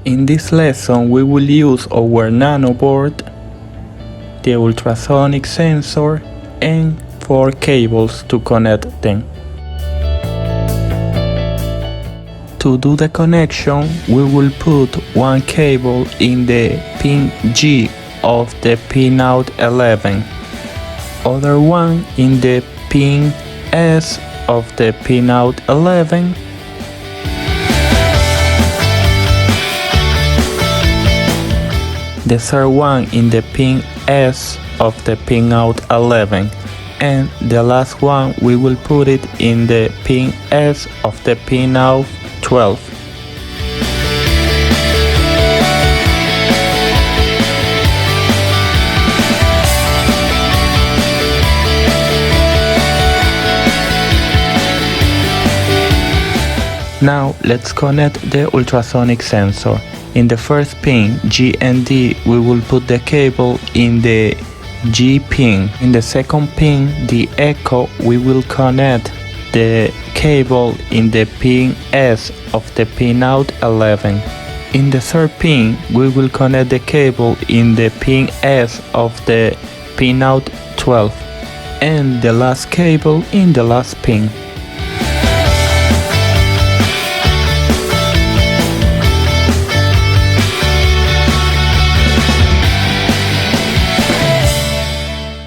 In this lesson we will use our nano board, the ultrasonic sensor, and 4 cables to connect them. To do the connection, we will put one cable in the pin G of the pinout 11, other one in the pin S of the pinout 11, the third one in the pin S of the pinout 11, and the last one we will put it in the pin S of the pinout 12. Now let's connect the ultrasonic sensor. In the first pin, G and D, we will put the cable in the G pin. In the second pin, the echo, we will connect the cable in the pin S of the pinout 11. In the third pin, we will connect the cable in the pin S of the pinout 12. And the last cable in the last pin.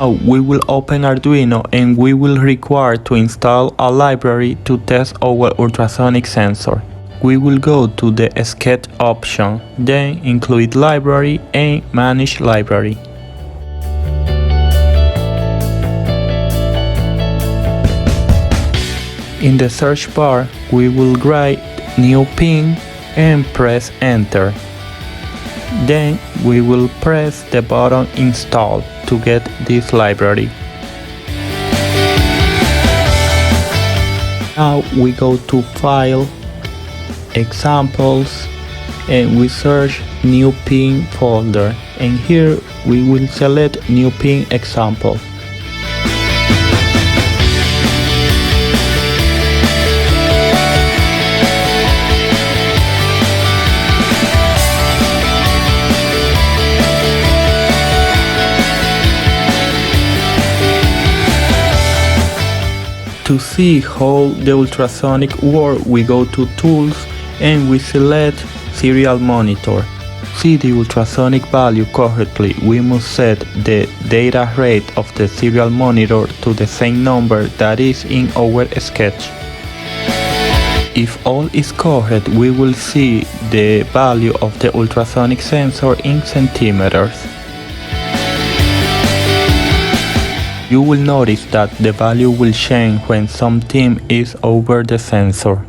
Now we will open Arduino and we will require to install a library to test our ultrasonic sensor. We will go to the Sketch option, then include library and manage library. In the search bar, we will write new pin and press enter. Then we will press the button install to get this library. Now we go to File, Examples, and we search New Pin folder, and here we will select New Pin Example. To see how the ultrasonic works, we go to Tools and we select Serial Monitor. To see the ultrasonic value correctly, we must set the data rate of the serial monitor to the same number that is in our sketch. If all is correct, we will see the value of the ultrasonic sensor in centimeters. You will notice that the value will change when something is over the sensor.